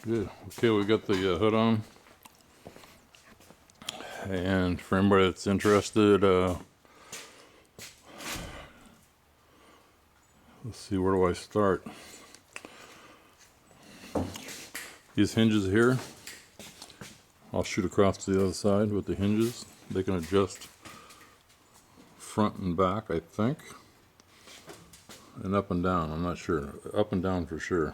Good. Okay, we got the hood on. And for anybody that's interested, let's see, where do I start? These hinges here, I'll shoot across to the other side with the hinges. They can adjust front and back, I think. And up and down, I'm not sure. Up and down for sure.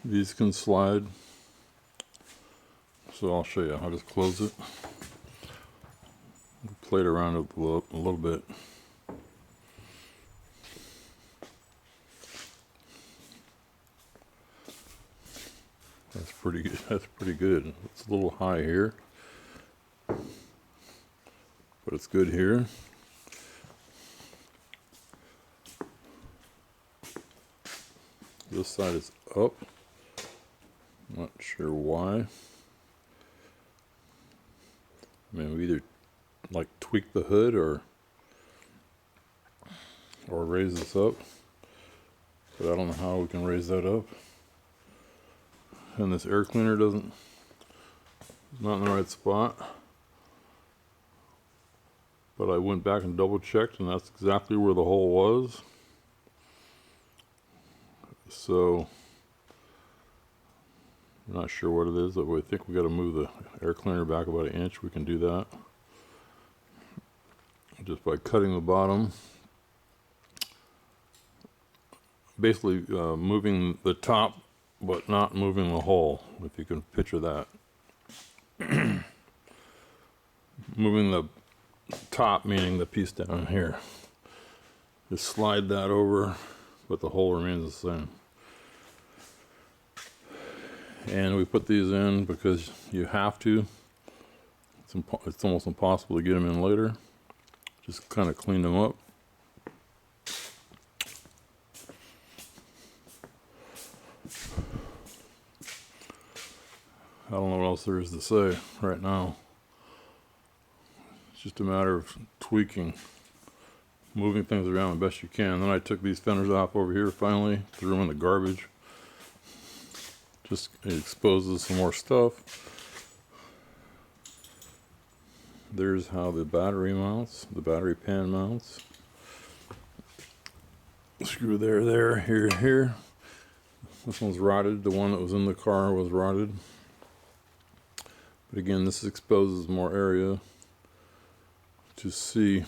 These can slide. So I'll show you. I'll just close it. Play it around a little bit. That's pretty good. That's pretty good. It's a little high here, but it's good here. This side is up. Not sure why. I mean, we either like tweak the hood or raise this up, but I don't know how we can raise that up. And this air cleaner is not in the right spot. But I went back and double checked, and that's exactly where the hole was. So I'm not sure what it is, but I think we got to move the air cleaner back about 1 inch. We can do that just by cutting the bottom. Basically moving the top, but not moving the hole, if you can picture that. Moving the top, meaning the piece down here. Just slide that over, but the hole remains the same. And we put these in because you have to. It's almost impossible to get them in later. Just kind of clean them up. I don't know what else there is to say right now. It's just a matter of tweaking, moving things around the best you can. Then I took these fenders off over here finally, threw them in the garbage. Just it exposes some more stuff. There's how the battery mounts, the battery pan mounts. Screw there, here. This one's rotted. The one that was in the car was rotted. But again, this exposes more area to see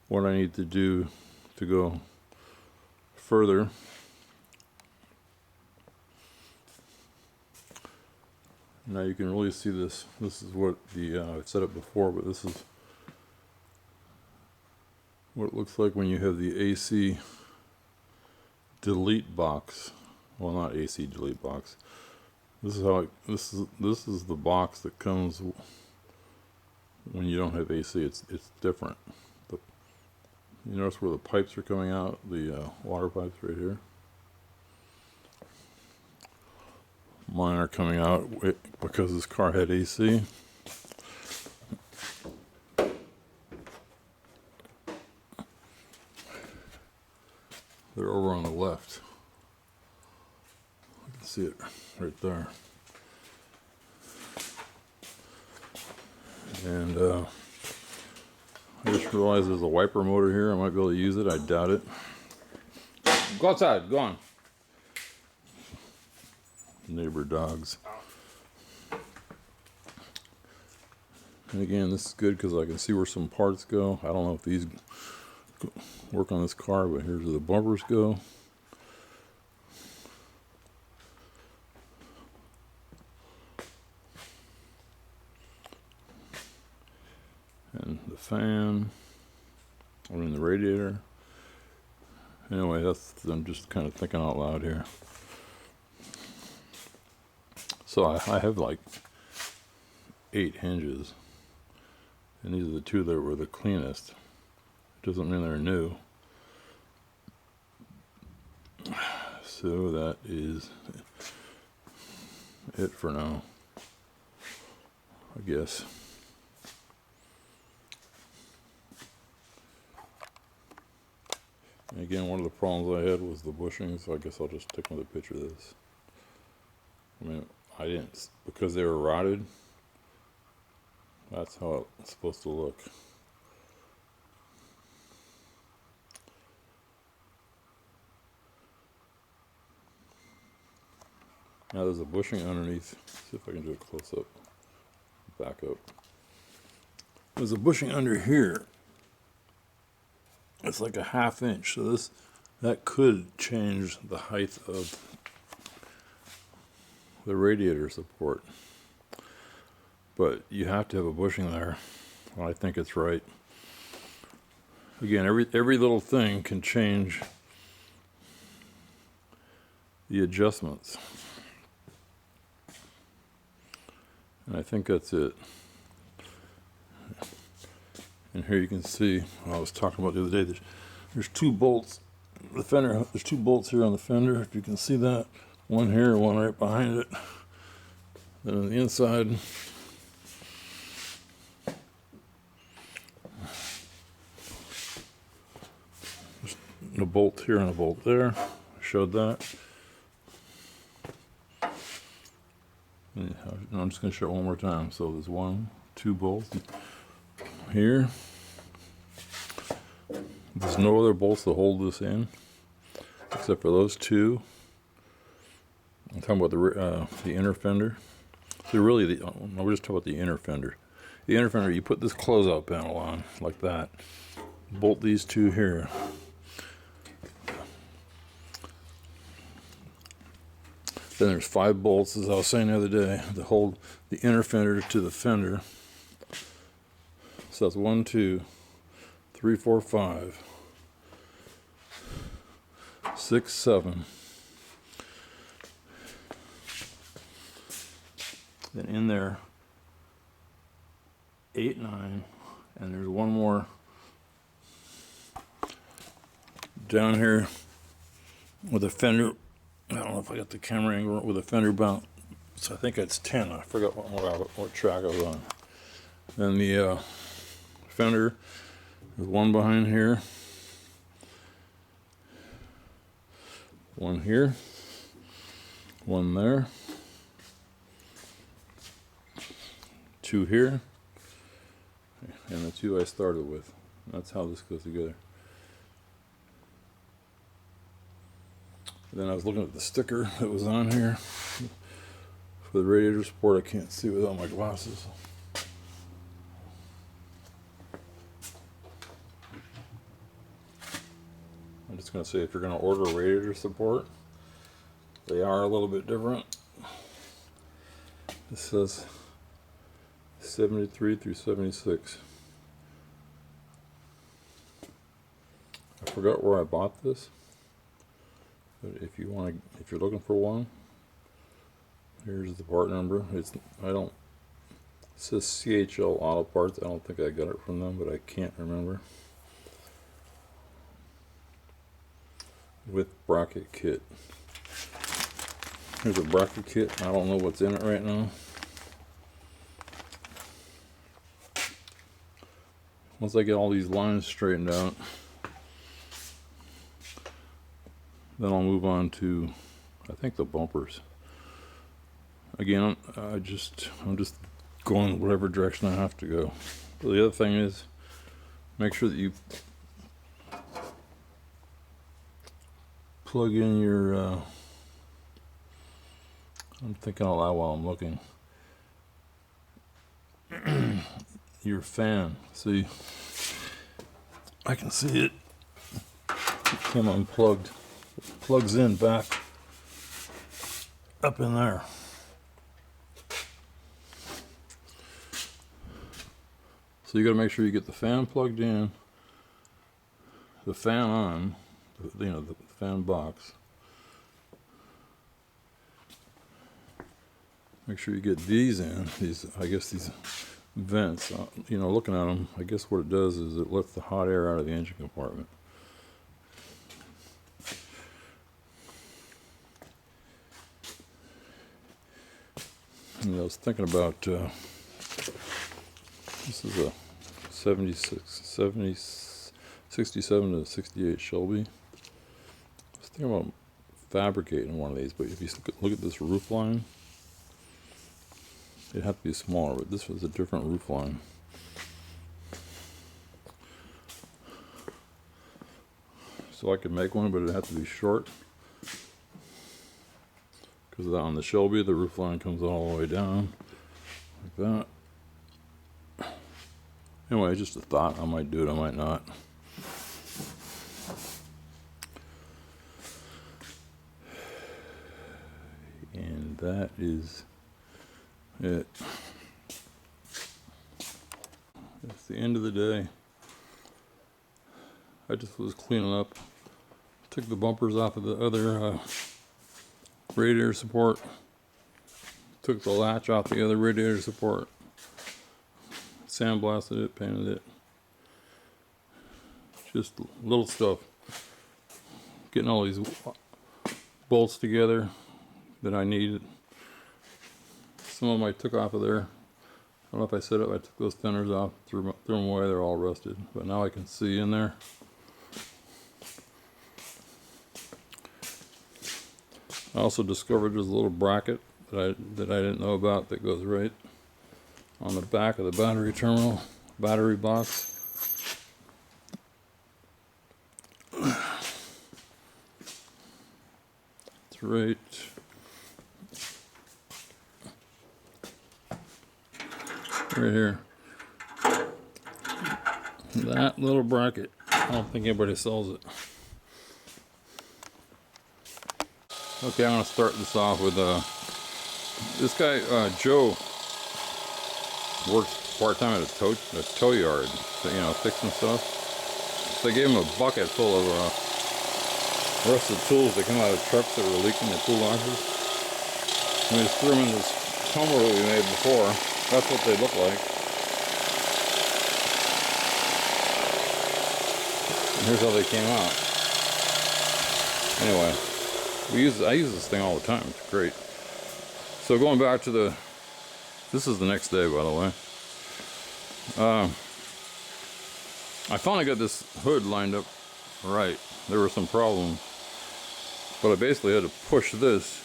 what I need to do to go further. Now you can really see this. This is what I said it before, but this is what it looks like when you have the AC delete box. Well, not AC delete box. This is how this is the box that comes when you don't have AC. It's different. You notice where the pipes are coming out, the water pipes right here. Mine are coming out because this car had AC. They're over on the left. You can see it right there. And I just realized there's a wiper motor here. I might be able to use it. I doubt it. Go outside. Go on. Neighbor dogs. And again, this is good because I can see where some parts go. I don't know if these work on this car, but here's where the bumpers go. And the fan. I mean the radiator. Anyway, I'm just kind of thinking out loud here. So I have like 8 hinges, and these are the 2 that were the cleanest. It doesn't mean they're new. So that is it for now, I guess. And again, one of the problems I had was the bushing, so I guess I'll just take another picture of this. I mean, I didn't, because they were rotted, that's how it's supposed to look. Now there's a bushing underneath. See if I can do a close up, back up. There's a bushing under here. It's like a 1/2 inch, so that could change the height of the radiator support. But you have to have a bushing there. Well, I think it's right. Again, every little thing can change the adjustments. And I think that's it. And here you can see, I was talking about the other day, there's 2 bolts. The fender, there's 2 bolts here on the fender, if you can see that. One here, one right behind it. Then on the inside, there's a bolt here and a bolt there. I showed that. And I'm just going to show it one more time. So there's 1, 2 bolts here. There's no other bolts to hold this in except for those 2. I'm talking about the inner fender. So really, we're just talking about the inner fender. The inner fender, you put this closeout panel on like that. Bolt these 2 here. Then there's 5 bolts, as I was saying the other day, to hold the inner fender to the fender. So that's 1, 2, 3, 4, 5, 6, 7. Then in there, 8, 9, and there's 1 more down here with a fender. I don't know if I got the camera angle with a fender bound. So I think it's 10. I forgot what track I was on. Then the fender, there's 1 behind here, 1 here, 1 there, 2 here, and the 2 I started with. That's how this goes together. Then I was looking at the sticker that was on here for the radiator support. I can't see without my glasses. I'm just going to say, if you're going to order radiator support, they are a little bit different. This says 73 through 76. I forgot where I bought this. But if you're looking for one, here's the part number. It says CHL Auto Parts. I don't think I got it from them, but I can't remember. With bracket kit. Here's a bracket kit. I don't know what's in it right now. Once I get all these lines straightened out, then I'll move on to, I think, the bumpers. Again, I'm just going whatever direction I have to go. But the other thing is, make sure that you plug in your, I'm thinking out loud while I'm looking, your fan. See, I can see it came unplugged. It plugs in back up in there. So you got to make sure you get the fan plugged in, the fan on, the fan box. Make sure you get these in. I guess these vents. Looking at them, I guess what it does is it lets the hot air out of the engine compartment. And I was thinking about, this is a 67 to 68 Shelby. think about fabricating one of these, but if you look at this roof line, it'd have to be smaller, but this was a different roof line. So I could make one, but it'd have to be short. Because on the Shelby, the roof line comes all the way down, like that. Anyway, just a thought. I might do it, I might not. And that is it. It's the end of the day. I just was cleaning up. Took the bumpers off of the other radiator support. Took the latch off the other radiator support. Sandblasted it, painted it. Just little stuff. Getting all these bolts together that I needed. Some of them I took off of there. I don't know if I set up, I took those thinners off, threw them away, they're all rusted. But now I can see in there. I also discovered there's a little bracket that I didn't know about that goes right on the back of the battery terminal, battery box. It's right here. That little bracket. I don't think anybody sells it. Okay, I'm going to start this off with this guy, Joe, works part-time at a tow yard, you know, fixing stuff. So I gave him a bucket full of rusted tools that come out of trucks that were leaking the tool lockers. And we just threw them in this tumbler that we made before. That's what they look like. And here's how they came out. Anyway. I use this thing all the time. It's great. So going back to this is the next day, by the way. I finally got this hood lined up right. There were some problems, but I basically had to push this,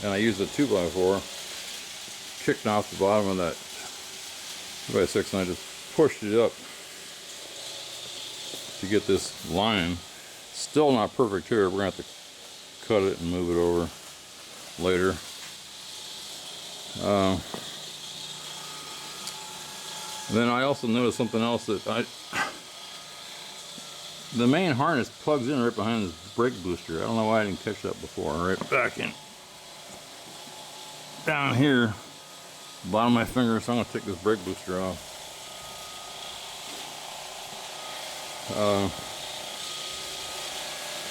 and I used a 2x4, kicked off the bottom of that 2x6, and I just pushed it up to get this line. Still not perfect here. We're going to have to cut it and move it over later. Then I also noticed something else that the main harness plugs in right behind this brake booster. I don't know why I didn't catch that before. Right back in down here, bottom of my finger. So I'm going to take this brake booster off.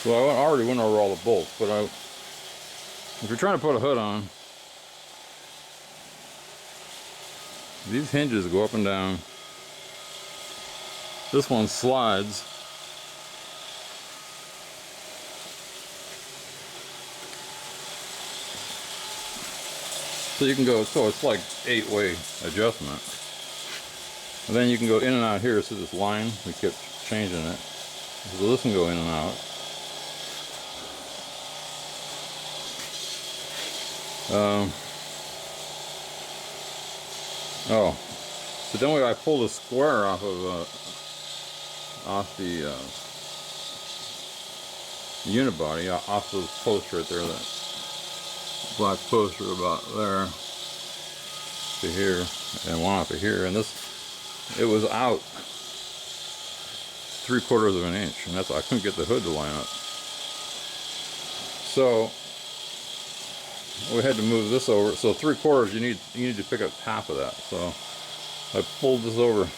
So I already went over all the bolts, but if you're trying to put a hood on, these hinges go up and down. This one slides. So you can go, so it's like 8-way adjustment. And then you can go in and out here. See this line? We kept changing it. So this can go in and out. So then I pulled a square off the unibody, off those posts right there, that black post are about there to here, and one off of here, and it was out 3/4 of an inch, and I couldn't get the hood to line up. So we had to move this over. So 3/4, you need to pick up half of that. So I pulled this over,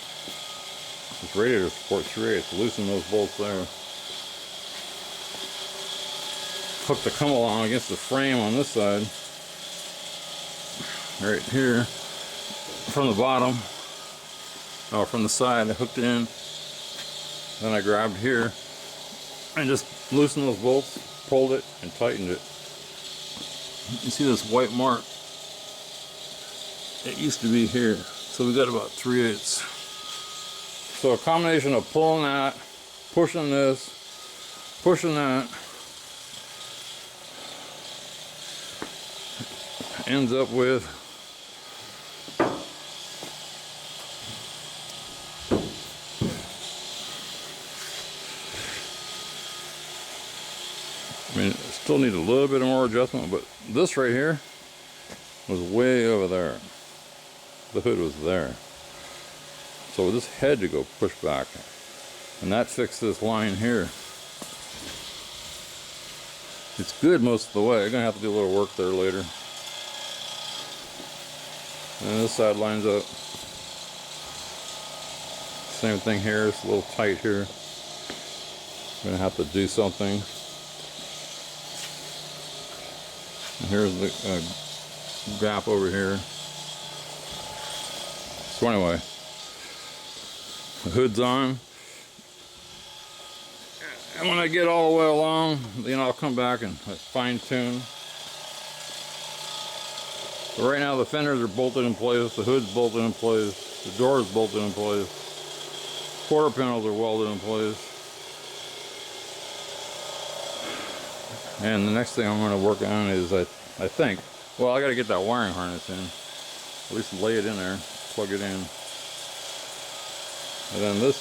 this radiator support 3/8, loosen those bolts there. Hooked the come along against the frame on this side, right here, from the bottom, from the side. I hooked it in. Then I grabbed here and just loosened those bolts, pulled it, and tightened it. You see this white mark? It used to be here. So we got about 3/8. So a combination of pulling that, pushing this, pushing that ends up with I mean, still need a little bit of more adjustment, but this right here was way over there. The hood was there. So this had to go push back. And that fixed this line here. It's good most of the way. I'm gonna have to do a little work there later. And this side lines up. Same thing here, it's a little tight here. I'm gonna have to do something. And here's the gap over here. So anyway, the hood's on. And when I get all the way along, then I'll come back and fine tune. But right now the fenders are bolted in place, the hood's bolted in place, the door's bolted in place, quarter panels are welded in place. And the next thing I'm going to work on is, I think, well, I got to get that wiring harness in. At least lay it in there, plug it in. And then this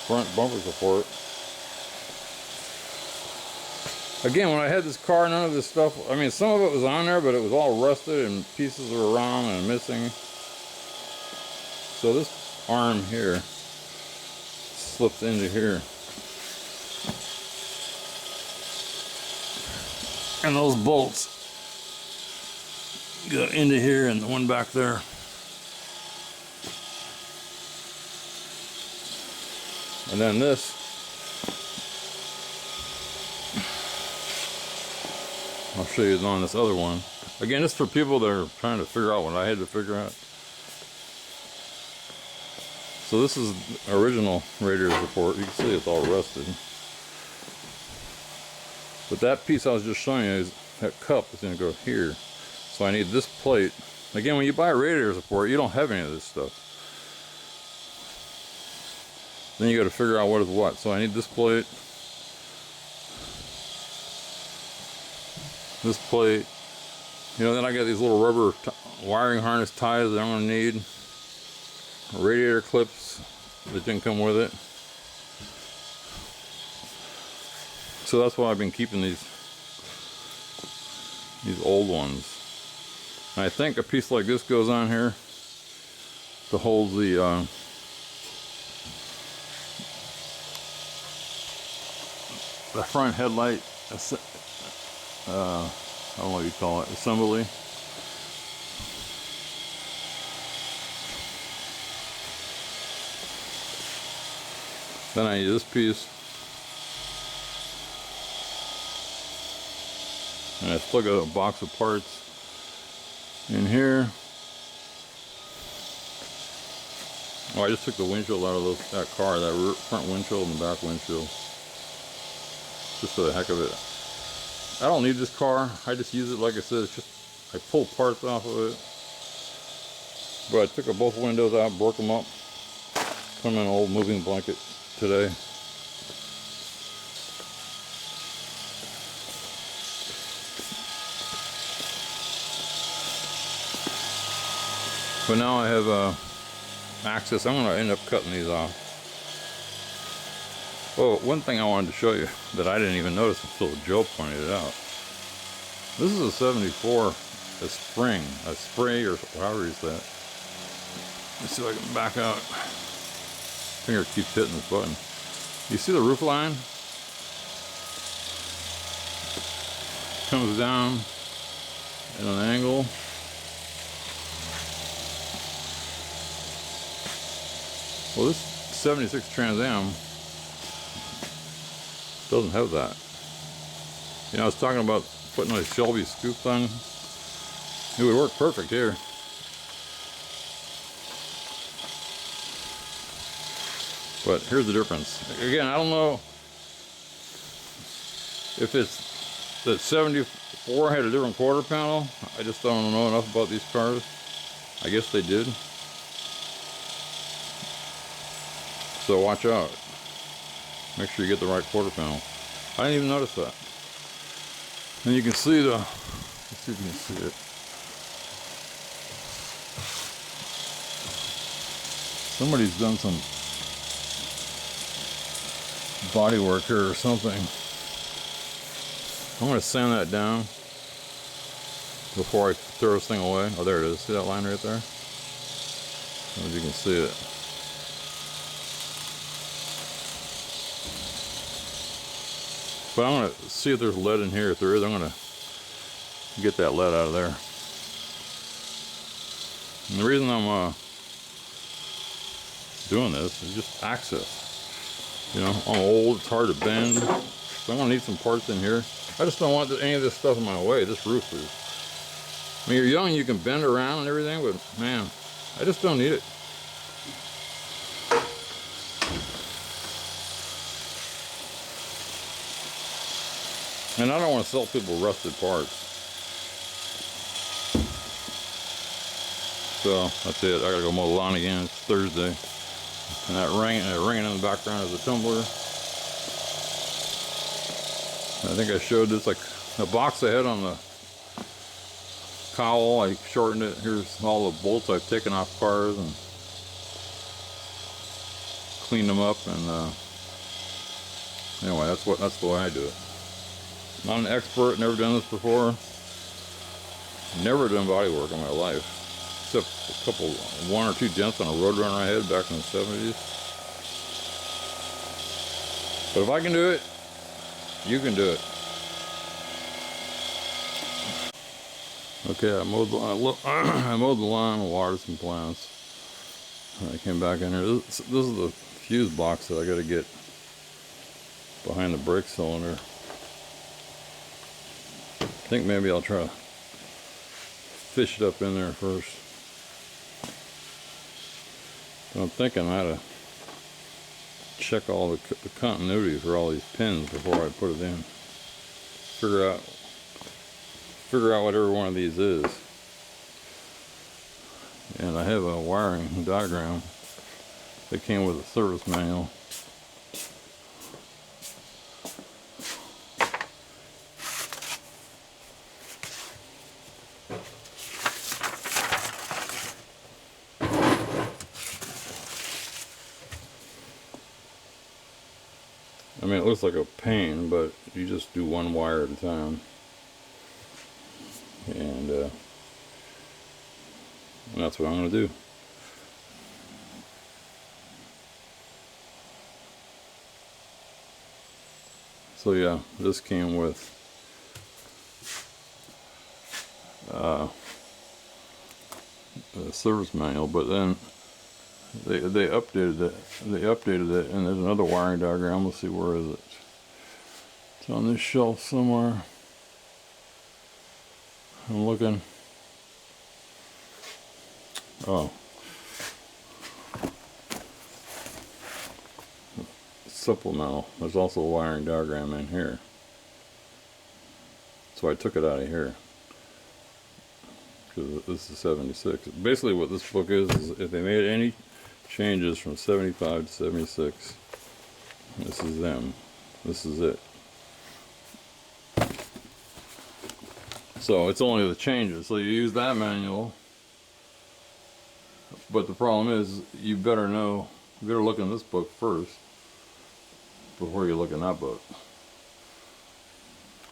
front bumper support. Again, when I had this car, none of this stuff, I mean, some of it was on there, but it was all rusted and pieces were around and missing. So this arm here slipped into here. And those bolts go into here and the one back there. And then this, I'll show you on this other one. Again, it's for people that are trying to figure out what I had to figure out. So this is original radiator support. You can see it's all rusted. But that piece I was just showing you, is that cup is going to go here. So I need this plate. Again, when you buy a radiator support, you don't have any of this stuff. Then you got to figure out what is what. So I need this plate. This plate. You know, then I got these little rubber wiring harness ties that I'm going to need. Radiator clips that didn't come with it. So that's why I've been keeping these old ones. And I think a piece like this goes on here to hold the front headlight, I don't know what you call it, assembly. Then I need this piece. And I still got a box of parts in here. Oh, I just took the windshield out of that car, that front windshield and the back windshield. Just for the heck of it. I don't need this car. I just use it, like I said, it's just, I pull parts off of it. But I took both windows out, broke them up. Put them in an old moving blanket today. But now I have access. I'm going to end up cutting these off. Oh, one thing I wanted to show you that I didn't even notice until Joe pointed it out. This is a 74, a spray, or however you say that. Let's see if I can back out. Finger keeps hitting this button. You see the roof line? Comes down at an angle. Well, this 76 Trans Am doesn't have that. You know, I was talking about putting a Shelby scoop on. It would work perfect here. But here's the difference. Again, I don't know if it's that 74 had a different quarter panel. I just don't know enough about these cars. I guess they did. So watch out. Make sure you get the right quarter panel. I didn't even notice that. And you can see the, let's see if you can see it. Somebody's done some body work here or something. I'm going to sand that down before I throw this thing away. Oh, there it is. See that line right there? I don't know if you can see it. But I'm going to see if there's lead in here. If there is, I'm going to get that lead out of there. And the reason I'm doing this is just access. You know, I'm old, it's hard to bend, so I'm going to need some parts in here. I just don't want any of this stuff in my way. This roof is, I mean, you're young, you can bend around and everything, but man, I just don't need it. And I don't want to sell people rusted parts. So that's it. I gotta go mow the lawn again. It's Thursday, and that ringing in the background is a tumbler. I think I showed this, like a box I had on the cowl. I shortened it. Here's all the bolts I've taken off cars and cleaned them up. And anyway, that's the way I do it. Not an expert, never done this before. Never done body work in my life, except a couple, one or two dents on a Roadrunner I had back in the 70s. But if I can do it, you can do it. Okay, I mowed the lawn, watered some plants. I came back in here. This is the fuse box that I got to get behind the brake cylinder. I think maybe I'll try to fish it up in there first. But I'm thinking I ought to check all the continuity for all these pins before I put it in. Figure out what every one of these is. And I have a wiring diagram that came with a service manual. I mean, it looks like a pain, but you just do one wire at a time. And that's what I'm going to do. So yeah, this came with a service manual, but then they updated it. And there's another wiring diagram. Let's see, where is it? It's on this shelf somewhere. I'm looking. Oh, supplemental. There's also a wiring diagram in here, so I took it out of here because this is 76. Basically what this book is if they made any changes from 75 to 76, this is them. This is it. So it's only the changes. So you use that manual, but the problem is you better look in this book first before you look in that book.